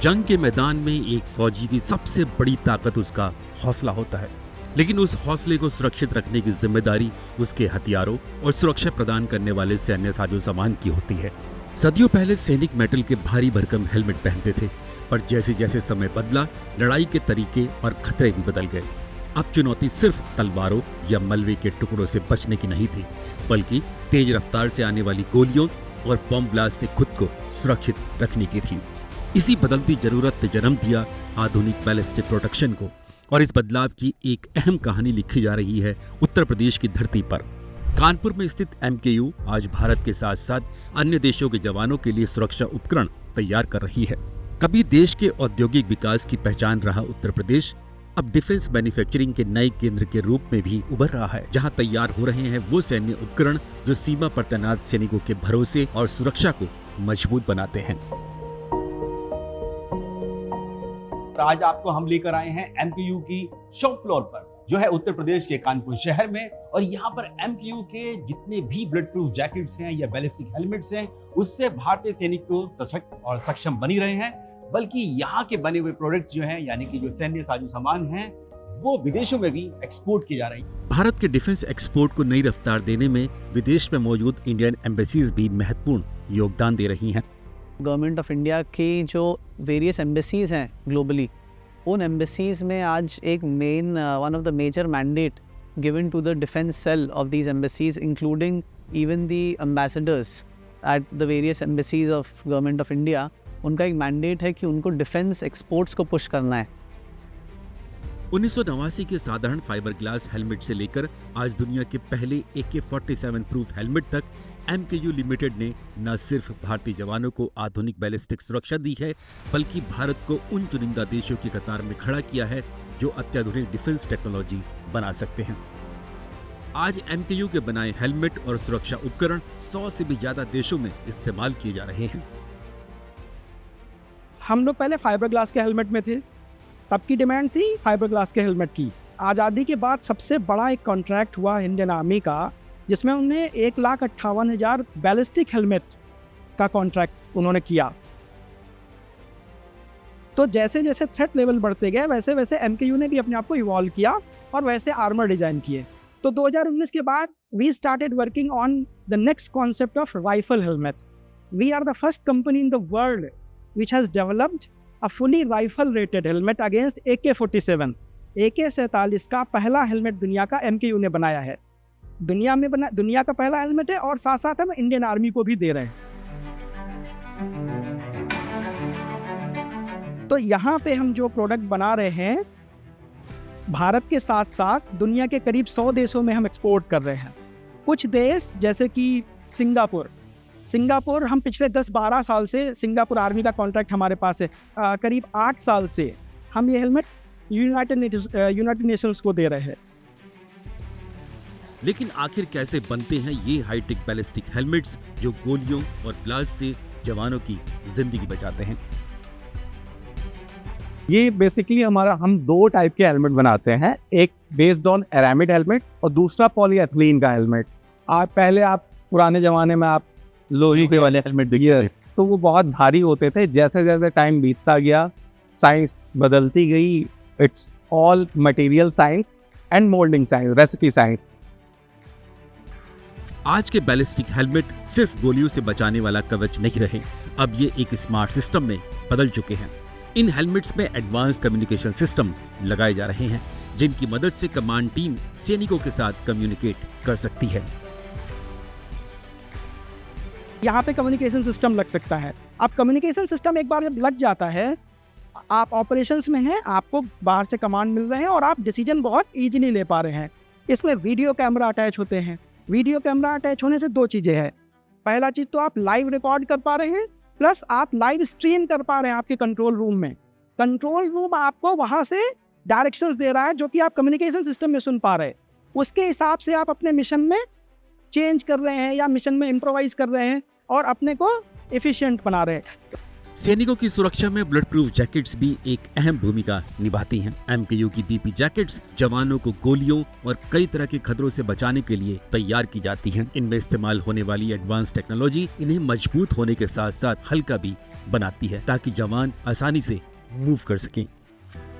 जंग के मैदान में एक फौजी की सबसे बड़ी ताकत उसका हौसला होता है, लेकिन उस हौसले को सुरक्षित रखने की जिम्मेदारी उसके हथियारों और सुरक्षा प्रदान करने वाले सैन्य साजो सामान की होती है। सदियों पहले सैनिक मेटल के भारी भरकम हेलमेट पहनते थे, पर जैसे जैसे समय बदला, लड़ाई के तरीके और खतरे भी बदल गए। अब चुनौती सिर्फ तलवारों या मलबे के टुकड़ों से बचने की नहीं थी, बल्कि तेज रफ्तार से आने वाली गोलियों और बम ब्लास्ट से खुद को सुरक्षित रखने की थी। इसी बदलती जरूरत ने जन्म दिया आधुनिक बैलिस्टिक प्रोटेक्शन को, और इस बदलाव की एक अहम कहानी लिखी जा रही है उत्तर प्रदेश की धरती पर। कानपुर में स्थित MKU आज भारत के साथ साथ अन्य देशों के जवानों के लिए सुरक्षा उपकरण तैयार कर रही है। कभी देश के औद्योगिक विकास की पहचान रहा उत्तर प्रदेश अब डिफेंस मैन्युफैक्चरिंग के नए केंद्र के रूप में भी उभर रहा है, जहां तैयार हो रहे हैं वो सैन्य उपकरण जो सीमा पर तैनात सैनिकों के भरोसे और सुरक्षा को मजबूत बनाते हैं। आज आपको हम लेकर आए हैं MKU की शॉप फ्लोर पर, जो है उत्तर प्रदेश के कानपुर शहर में। और यहाँ पर MKU के जितने भी ब्लड प्रूफ जैकेट्स हैं या बैलिस्टिक हेलमेट्स हैं, उससे भारतीय सैनिक तो सशक्त और सक्षम बनी रहे हैं, बल्कि यहाँ के बने हुए प्रोडक्ट्स जो हैं, यानी कि जो सैन्य साजो सामान हैं, वो विदेशों में भी एक्सपोर्ट की जा रही है। भारत के डिफेंस एक्सपोर्ट को नई रफ्तार देने में विदेश में मौजूद इंडियन एम्बेसीज भी महत्वपूर्ण योगदान दे रही हैं। गवर्नमेंट ऑफ इंडिया की जो वेरियस एम्बेसीज हैं ग्लोबली, उन एम्बेसीज में आज एक main one of the major mandate given to the defence cell of these embassies, including even the ambassadors at the various embassies of government of India. उनका एक mandate है कि उनको डिफेंस एक्सपोर्ट्स को पुश करना है। 1989 के साधारण फाइबर ग्लास हेलमेट से लेकर आज दुनिया के पहले AK-47 प्रूफ हेलमेट तक MKU लिमिटेड ने न सिर्फ भारतीय जवानों को आधुनिक बैलिस्टिक सुरक्षा दी है, बल्कि भारत को उन चुनिंदा देशों की कतार में खड़ा किया है जो अत्याधुनिक डिफेंस टेक्नोलॉजी बना सकते हैं। आज MKU के बनाए हेलमेट और सुरक्षा उपकरण 100 से भी ज्यादा देशों में इस्तेमाल किए जा रहे हैं। हम लोग पहले फाइबर ग्लास के हेलमेट में थे, तब की डिमांड थी फाइबर ग्लास के हेलमेट की। आज़ादी के बाद सबसे बड़ा एक कॉन्ट्रैक्ट हुआ इंडियन आर्मी का, जिसमें उन्हें 1,58,000 बैलिस्टिक हेलमेट का कॉन्ट्रैक्ट उन्होंने किया। तो जैसे जैसे थ्रेट लेवल बढ़ते गए, वैसे वैसे MKU ने भी अपने आप को इवॉल्व किया और वैसे आर्मर डिजाइन किए। तो 2019 के बाद we started working on the next concept of rifle helmet. We are the first company in the world which has developed a fully rifle rated helmet against AK-47। AK-47 का पहला helmet दुनिया का MKU ने बनाया है। दुनिया का पहला हेलमेट है, और साथ साथ हम इंडियन आर्मी को भी दे रहे हैं। तो यहाँ पे हम जो प्रोडक्ट बना रहे हैं, भारत के साथ साथ दुनिया के करीब 100 देशों में हम एक्सपोर्ट कर रहे हैं। कुछ देश जैसे कि सिंगापुर हम पिछले 10-12 साल से सिंगापुर आर्मी का कॉन्ट्रैक्ट हमारे पास है। करीब 8 साल से हम ये हेलमेट यूनाइटेड नेशंस को दे रहे हैं। लेकिन आखिर कैसे बनते हैं ये हाईटेक बैलिस्टिक हेलमेट्स जो गोलियों और ब्लास्ट से जवानों की जिंदगी बचाते हैं? ये बेसिकली हम 2 टाइप के हेलमेट बनाते हैं, एक बेस्ड ऑन एरामिड हेलमेट और दूसरा पॉलीएथिलीन का हेलमेट। आप पुराने जमाने में आप लोहे के वाले हेलमेट देखिए, तो वो बहुत भारी होते थे। जैसे जैसे टाइम बीतता गया, साइंस बदलती गई। It's all material science and moulding science, recipe science. आज के बैलिस्टिक हेलमेट सिर्फ गोलियों से बचाने वाला कवच नहीं रहे, अब ये एक स्मार्ट सिस्टम में बदल चुके हैं। इन हेलमेट्स में एडवांस कम्युनिकेशन सिस्टम लगाए जा रहे हैं, जिनकी मदद से कमांड टीम सैनिकों के साथ कम्युनिकेट कर सकती है। यहाँ पे कम्युनिकेशन सिस्टम लग सकता है। अब कम्युनिकेशन सिस्टम एक बार जब लग जाता है, आप ऑपरेशंस में हैं, आपको बाहर से कमांड मिल रहे हैं और आप डिसीजन बहुत इजीली ले पा रहे हैं। इसमें वीडियो कैमरा अटैच होते हैं। वीडियो कैमरा अटैच होने से 2 चीज़ें हैं। पहला चीज़ तो आप लाइव रिकॉर्ड कर पा रहे हैं, प्लस आप लाइव स्ट्रीम कर पा रहे हैं आपके कंट्रोल रूम में। कंट्रोल रूम आपको वहाँ से डायरेक्शंस दे रहा है जो कि आप कम्युनिकेशन सिस्टम में सुन पा रहे हैं। उसके हिसाब से आप अपने मिशन में चेंज कर रहे हैं या मिशन में इम्प्रोवाइज कर रहे हैं और अपने को एफिशिएंट बना रहे हैं। सैनिकों की सुरक्षा में ब्लड प्रूफ जैकेट्स भी एक अहम भूमिका निभाती हैं। MKU की BP जैकेट्स जवानों को गोलियों और कई तरह के खतरों से बचाने के लिए तैयार की जाती हैं। इनमें इस्तेमाल होने वाली एडवांस टेक्नोलॉजी इन्हें मजबूत होने के साथ साथ हल्का भी बनाती है ताकि जवान आसानी से मूव कर सकें।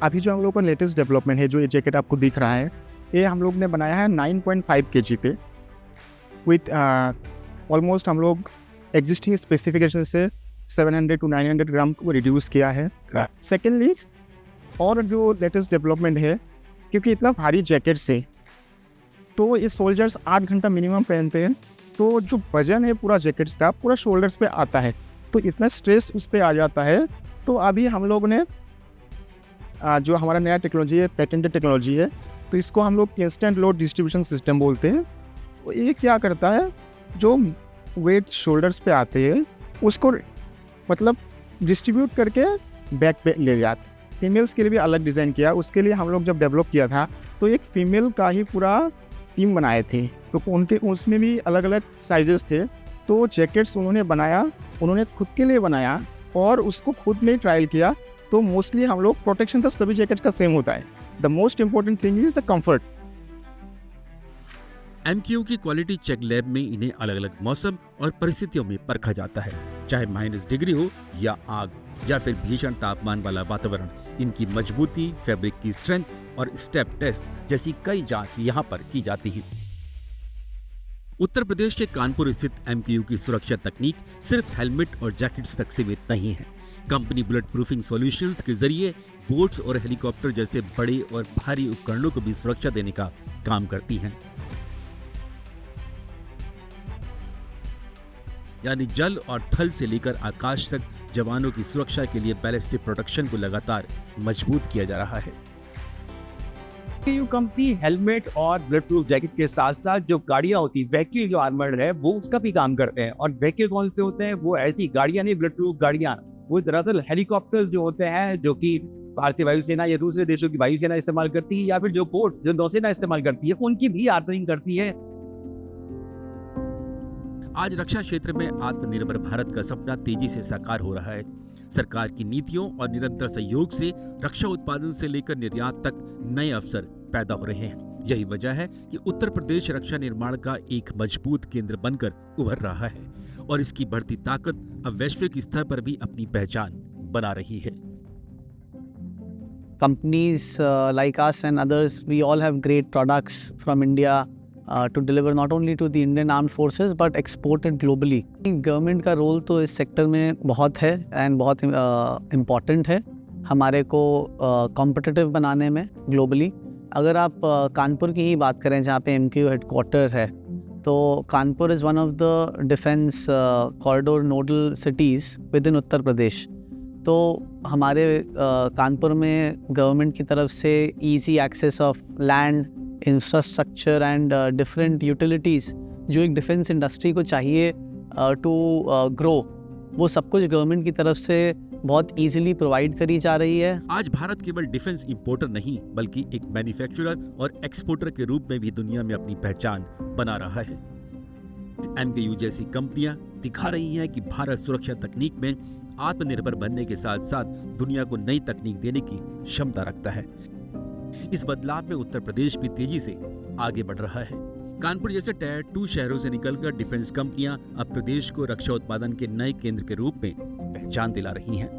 अभी जो हम लोग का लेटेस्ट डेवलपमेंट है, जो ये जैकेट आपको दिख रहा है, ये हम लोग ने बनाया है 9.5 kg पे विथ ऑलमोस्ट हम लोग एग्जिस्टिंग स्पेसिफिकेशन से 700 to 900 ग्राम को रिड्यूस किया है। सेकेंडली, और जो लेटेस्ट डेवलपमेंट है, क्योंकि इतना भारी जैकेट से तो ये सोल्जर्स 8 घंटा मिनिमम पहनते हैं, तो जो वजन है पूरा जैकेट्स का पूरा शोल्डर्स पे आता है, तो इतना स्ट्रेस उस पर आ जाता है। तो अभी हम लोग ने जो हमारा नया टेक्नोलॉजी है, पेटेंटेड टेक्नोलॉजी है, तो इसको हम लोग इंस्टेंट लोड डिस्ट्रीब्यूशन सिस्टम बोलते हैं। तो ये क्या करता है, जो वेट शोल्डर्स पे आते हैं उसको मतलब डिस्ट्रीब्यूट करके बैक पे ले जाते। फीमेल्स के लिए भी अलग डिज़ाइन किया, उसके लिए हम लोग जब डेवलप किया था तो एक फीमेल का ही पूरा टीम बनाए थे, तो उनके उसमें भी अलग अलग साइजेस थे। तो जैकेट्स उन्होंने बनाया, उन्होंने खुद के लिए बनाया और उसको खुद में ट्रायल किया। तो मोस्टली हम लोग प्रोटेक्शन तो सभी जैकेट का सेम होता है। The most important thing is the comfort. MKU की क्वालिटी चेक लैब में इन्हें अलग अलग मौसम और परिस्थितियों में परखा जाता है, चाहे -डिग्री हो या आग या फिर भीषण तापमान वाला वातावरण। इनकी मजबूती, फैब्रिक की स्ट्रेंथ और स्टेप टेस्ट जैसी कई जांच यहाँ पर की जाती हैं। उत्तर प्रदेश के कानपुर स्थित MKU की सुरक्षा तकनीक सिर्फ हेलमेट और जैकेट्स तक सीमित नहीं है। कंपनी बुलेट प्रूफिंग सॉल्यूशंस के जरिए बोट्स और हेलीकॉप्टर जैसे बड़े और भारी उपकरणों को भी सुरक्षा देने का काम करती है। यानी जल और थल से लेकर आकाश तक जवानों की सुरक्षा के लिए बैलिस्टिक प्रोटेक्शन को लगातार मजबूत किया जा रहा है। MKU कंपनी हेलमेट और बुलेट प्रूफ जैकेट के साथ साथ जो गाड़ियां होती है, व्हीकल जो आर्मर्ड है, वो उसका भी काम करते हैं। और व्हीकल कौन से होते हैं? वो ऐसी गाड़ियां नहीं, बुलेट प्रूफ गाड़ियां, वो दरअसल हेलीकॉप्टर्स जो होते हैं, जो कि भारतीय वायुसेना या दूसरे देशों की वायुसेना इस्तेमाल करती है, या फिर जो बोट जो नौसेना इस्तेमाल करती है, उनकी भी आर्मरिंग करती है। आज रक्षा क्षेत्र में आत्मनिर्भर भारत का सपना तेजी से साकार हो रहा है। सरकार की नीतियों और निरंतर सहयोग से रक्षा उत्पादन से लेकर निर्यात तक नए अवसर पैदा हो रहे हैं। यही वजह है कि उत्तर प्रदेश रक्षा निर्माण का एक मजबूत केंद्र बनकर उभर रहा है और इसकी बढ़ती ताकत अब वैश्विक स्तर पर भी अपनी पहचान बना रही है। Companies like us and others, we all have great products from India to deliver not only to the Indian Armed Forces but exported globally. Government का रोल तो इस सेक्टर में बहुत है एंड बहुत इम्पॉर्टेंट है हमारे को कॉम्पिटिटिव बनाने में ग्लोबली। अगर आप कानपुर की ही बात करें, जहाँ पे MKU हेडक्वार्टर है, तो Kanpur is one of the defence corridor nodal cities within Uttar Pradesh. तो हमारे कानपुर में गवर्नमेंट की तरफ से easy access of land, infrastructure and different utilities जो एक डिफेंस इंडस्ट्री को चाहिए टू ग्रो, वो सब कुछ गवर्नमेंट की तरफ से बहुत इजीली प्रोवाइड करी जा रही है। आज भारत केवल डिफेंस इंपोर्टर नहीं बल्कि एक मैन्युफैक्चरर और एक्सपोर्टर के रूप में भी दुनिया में अपनी पहचान बना रहा है। MKU जैसी कंपनियां दिखा रही हैं कि भारत सुरक्षा तकनीक में आत्मनिर्भर बनने के साथ साथ दुनिया को नई तकनीक देने की क्षमता रखता है। इस बदलाव में उत्तर प्रदेश भी तेजी से आगे बढ़ रहा है। कानपुर जैसे टायर 2 शहरों से निकलकर डिफेंस कंपनियां अब प्रदेश को रक्षा उत्पादन के नए केंद्र के रूप में पहचान दिला रही हैं।